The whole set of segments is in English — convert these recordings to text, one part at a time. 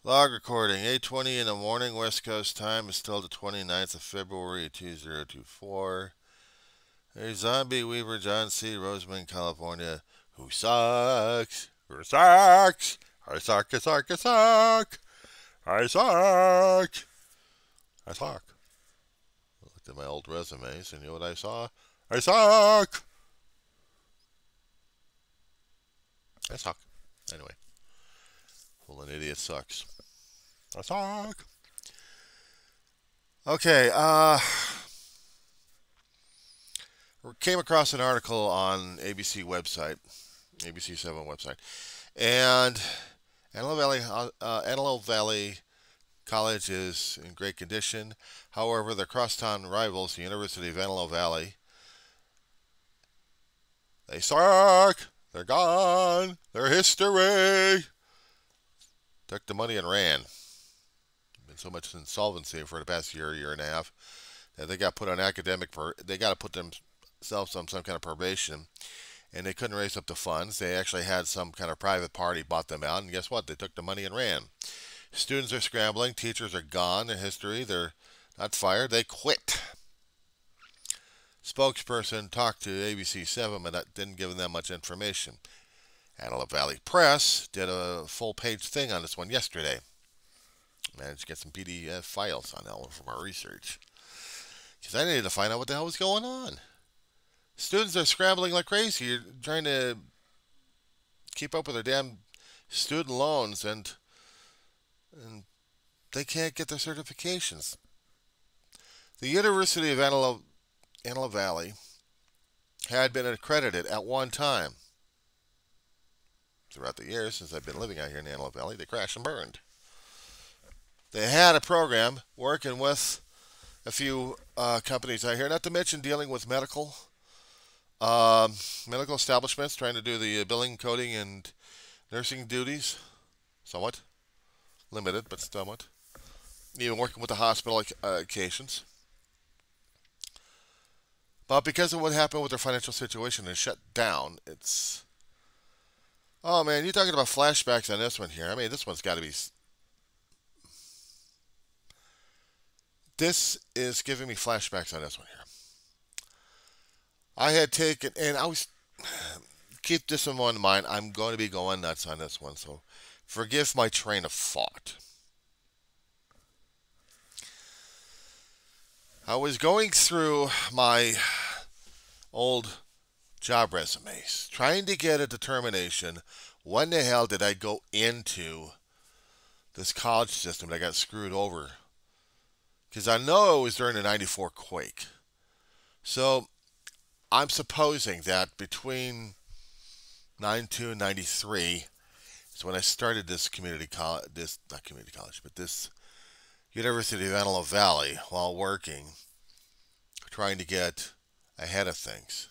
Log recording, 8:20 in the morning, West Coast time. Is still the 29th of February, 2024. A zombie weaver, John C., Roseman, California. Who sucks? Who sucks? I suck, I suck, I suck. I suck. I suck. I looked at my old resumes, and you know what I saw? I suck. I suck. Anyway, well, an idiot sucks. I suck. Okay, came across an article on ABC website, ABC7 website, and Antelope Valley College is in great condition. However, the crosstown rivals, the University of Antelope Valley, they suck. They're gone. They're history. Took the money and ran. Been so much insolvency for the past year and a half that they got put on they got to put themselves on some kind of probation, and they couldn't raise up the funds. They actually had some kind of private party bought them out, and guess what? They took the money and ran. Students are scrambling. Teachers are gone in history. They're not fired. They quit. Spokesperson talked to ABC7, but that didn't give them much information. Antelope Valley Press did a full-page thing on this one yesterday. Managed to get some PDF files on that one from our research. Because I needed to find out what the hell was going on. Students are scrambling like crazy. You're trying to keep up with their damn student loans, and they can't get their certifications. The University of Antelope Valley had been accredited at one time. Throughout the years since I've been living out here in Antelope Valley, they crashed and burned. They had a program working with a few companies out here, not to mention dealing with medical establishments, trying to do the billing, coding, and nursing duties. Somewhat limited, but somewhat. Even working with the hospital occasions. But because of what happened with their financial situation and shut down, it's... Oh man, you're talking about flashbacks on this one here. I mean, this one's got to be... This is giving me flashbacks on this one here. I had taken, and I was... Keep this in mind. I'm going to be going nuts on this one, so forgive my train of thought. I was going through my old job resumes, trying to get a determination when the hell did I go into this college system that got screwed over. Because I know it was during the 94 quake. So I'm supposing that between 92 and 93 is when I started this community college, not community college, but this University of Antelope Valley while working, trying to get ahead of things.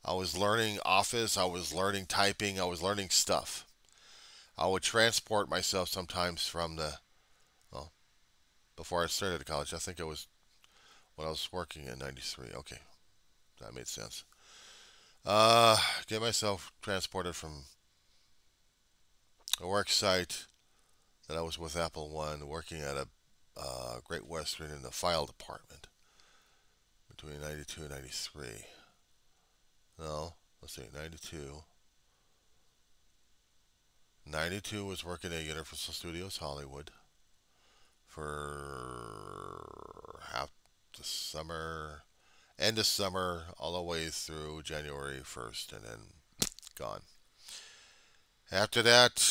I was learning Office, I was learning typing, I was learning stuff. I would transport myself sometimes from well, before I started college. I think it was when I was working in 93. Okay, that made sense. Get myself transported from a work site that I was with Apple One, working at a Great Western in the file department between 92 and 93. No, let's see, 92. 92 was working at Universal Studios Hollywood for half the summer, end of summer, all the way through January 1st, and then gone. After that,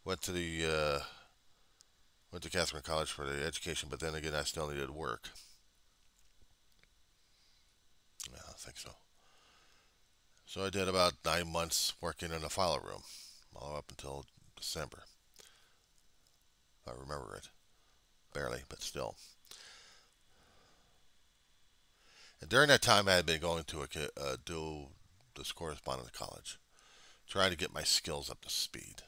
went to Catherine College for the education, but then again, I still needed work. Yeah, I think so. So I did about 9 months working in a file room, all up until December. If I remember it. Barely, but still. And during that time, I had been going to do this correspondence college, trying to get my skills up to speed.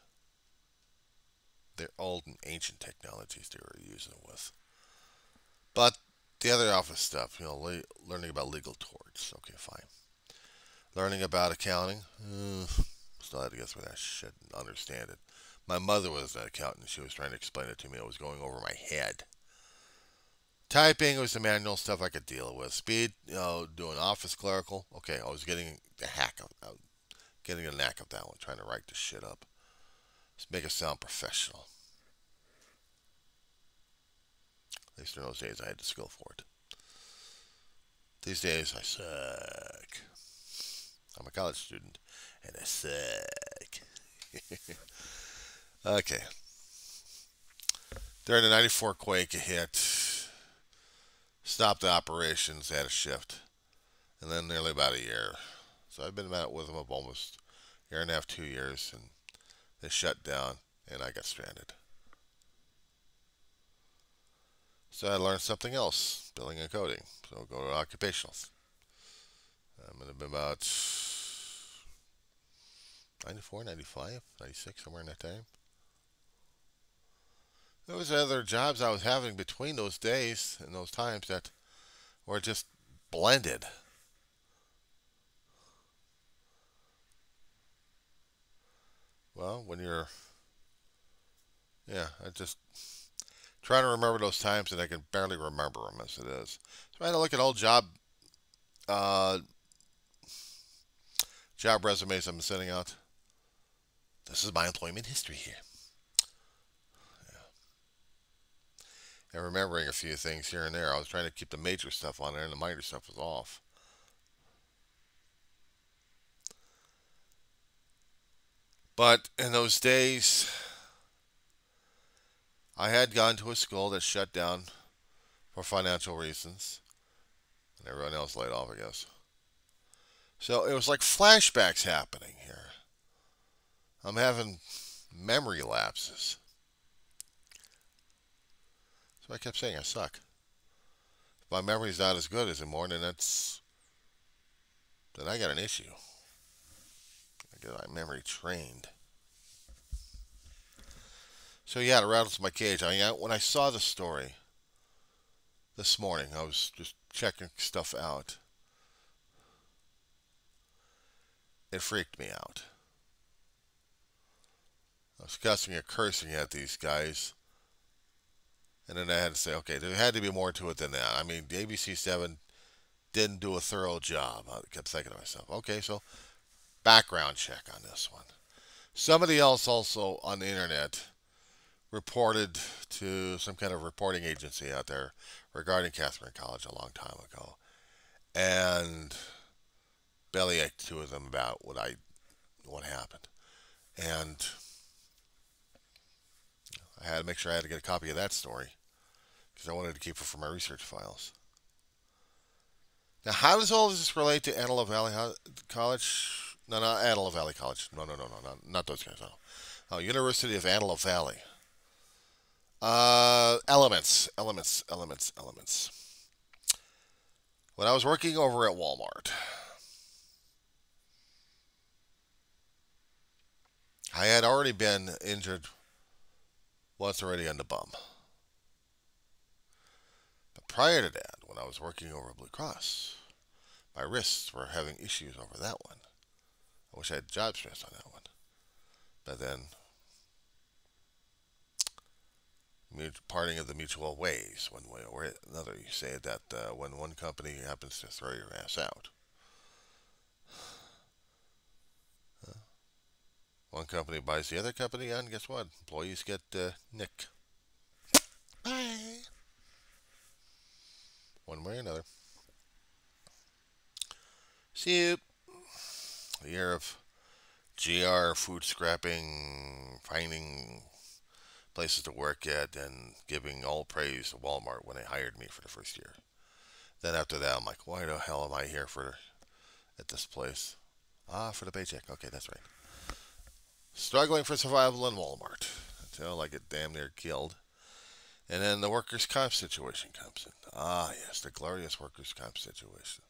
They're old and ancient technologies they were using with. But the other office stuff, learning about legal torts, okay, fine. Learning about accounting, it's Still had to get through that shit and understand it. My mother was an accountant. She was trying to explain it to me. It was going over my head. Typing was the manual stuff I could deal with. Speed, doing office clerical. Okay, I was getting the getting the knack of that one, trying to write this shit up. Let's make it sound professional. At least in those days, I had the skill for it. These days, I suck. I'm a college student, and I suck. Okay. During the 94 quake, it hit. Stopped the operations, had a shift. And then nearly about a year. So I've been with them almost a year and a half, 2 years, and they shut down, and I got stranded. So I learned something else, billing and coding. So I'll go to occupationals. I'm going to be about 94, 95, 96, somewhere in that time. There was other jobs I was having between those days and those times that were just blended. Well, when you're, I just trying to remember those times and I can barely remember them as it is. So I had to look at old job resumes I'm sending out. This is my employment history here. And remembering a few things here and there. I was trying to keep the major stuff on there and the minor stuff was off. But in those days, I had gone to a school that shut down for financial reasons. And everyone else laid off, I guess. So it was like flashbacks happening here. I'm having memory lapses. So I kept saying I suck. If my memory's not as good as anymore, then I got an issue. I get my memory trained. So yeah, it rattles my cage. When I saw the story this morning, I was just checking stuff out. It freaked me out. I was cussing and cursing at these guys. And then I had to say, okay, there had to be more to it than that. I mean, the ABC7 didn't do a thorough job. I kept thinking to myself, okay, so background check on this one. Somebody else also on the internet reported to some kind of reporting agency out there regarding Catherine College a long time ago. And bellyached two of them about what happened. And I had to make sure I had to get a copy of that story because I wanted to keep it for my research files. Now, how does all this relate to Antelope Valley College? No, not Antelope Valley College. No, not those guys. No, University of Antelope Valley. Elements. When I was working over at Walmart, I had already been injured once already on the bum. But prior to that, when I was working over at Blue Cross, my wrists were having issues over that one. I wish I had job stress on that one. But then, parting of the mutual ways, one way or another. You say that when one company happens to throw your ass out, one company buys the other company, and guess what? Employees get nicked. Bye. One way or another. See, a year of GR food scrapping, finding places to work at, and giving all praise to Walmart when they hired me for the first year. Then after that, I'm like, why the hell am I here at this place? For the paycheck. Okay, that's right. Struggling for survival in Walmart until I get damn near killed. And then the workers' comp situation comes in. Yes, the glorious workers' comp situation.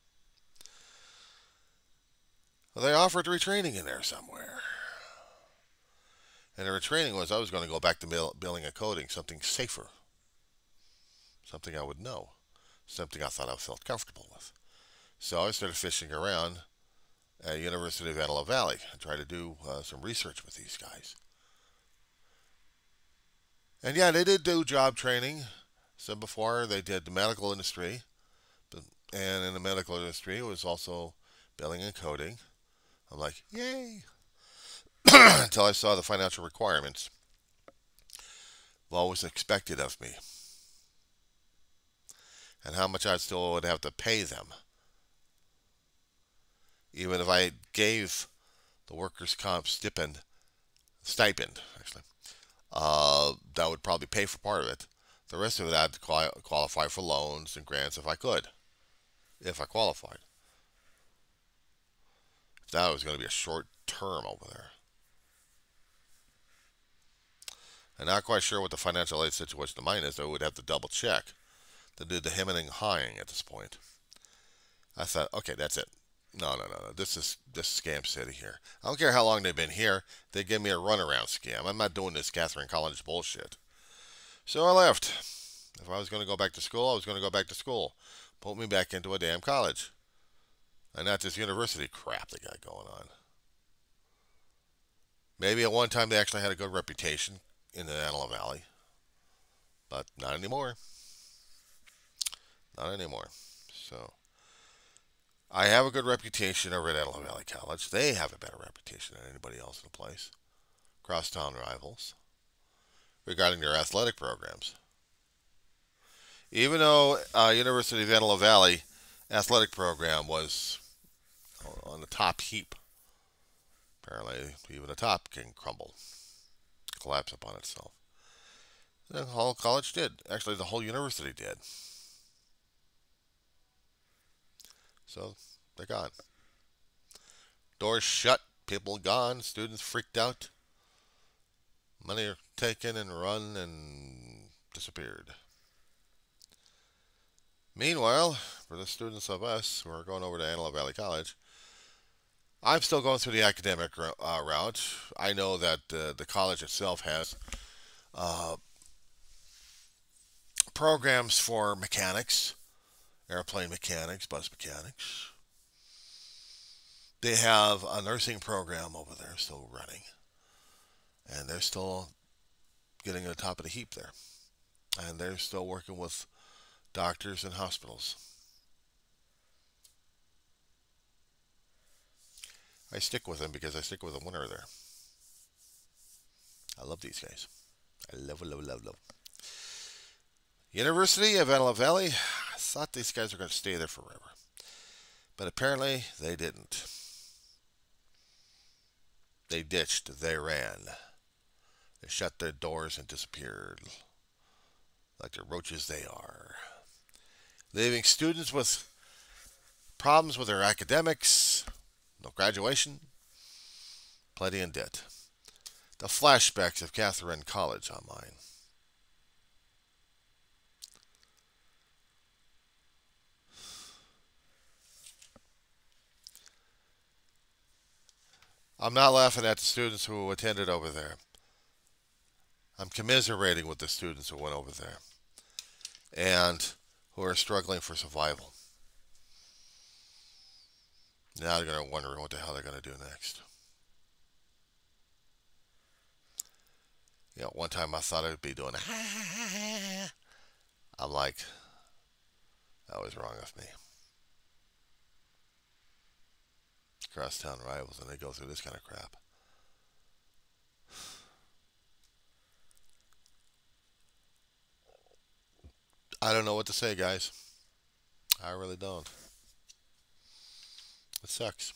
Well, they offered retraining in there somewhere. And the retraining was I was going to go back to billing and coding, something safer. Something I would know. Something I thought I felt comfortable with. So I started fishing around at University of Antelope Valley and try to do some research with these guys. And yeah, they did do job training. Said before, they did the medical industry, and in the medical industry, it was also billing and coding. I'm like, yay! Until I saw the financial requirements, what was expected of me, and how much I still would have to pay them, even if I gave the workers' comp stipend actually. That would probably pay for part of it. The rest of it I had to qualify for loans and grants if I could, if I qualified. If that was going to be a short term over there. I'm not quite sure what the financial aid situation of mine is. I would have to double check to do the hemming and hawing at this point. I thought, okay, that's it. No. This is scam city here. I don't care how long they've been here. They give me a runaround scam. I'm not doing this Catherine College bullshit. So I left. If I was going to go back to school, I was going to go back to school. Put me back into a damn college. And not this university crap they got going on. Maybe at one time they actually had a good reputation in the Antelope Valley. But not anymore. Not anymore. So I have a good reputation over at Antelope Valley College. They have a better reputation than anybody else in the place. Crosstown rivals. Regarding their athletic programs. Even though University of Antelope Valley athletic program was on the top heap, apparently even the top can crumble, collapse upon itself. The whole college did. Actually, the whole university did. So they're gone. Doors shut, people gone, students freaked out. Money are taken and run and disappeared. Meanwhile, for the students of us who are going over to Antelope Valley College, I'm still going through the academic route. I know that the college itself has programs for mechanics, airplane mechanics, bus mechanics. They have a nursing program over there still running. And they're still getting to the top of the heap there. And they're still working with doctors and hospitals. I stick with them because I stick with the winner there. I love these guys. I love. University of Antelope Valley. I thought these guys were going to stay there forever. But apparently they didn't. They ditched. They ran. They shut their doors and disappeared. Like the roaches they are. Leaving students with problems with their academics, no graduation, plenty in debt. The flashbacks of Catherine College on mine. I'm not laughing at the students who attended over there. I'm commiserating with the students who went over there and who are struggling for survival. Now they're going to wonder what the hell they're going to do next. You know, one time I thought I'd be doing I'm like, that was wrong of me. Crosstown rivals, and they go through this kind of crap. I don't know what to say, guys. I really don't. It sucks.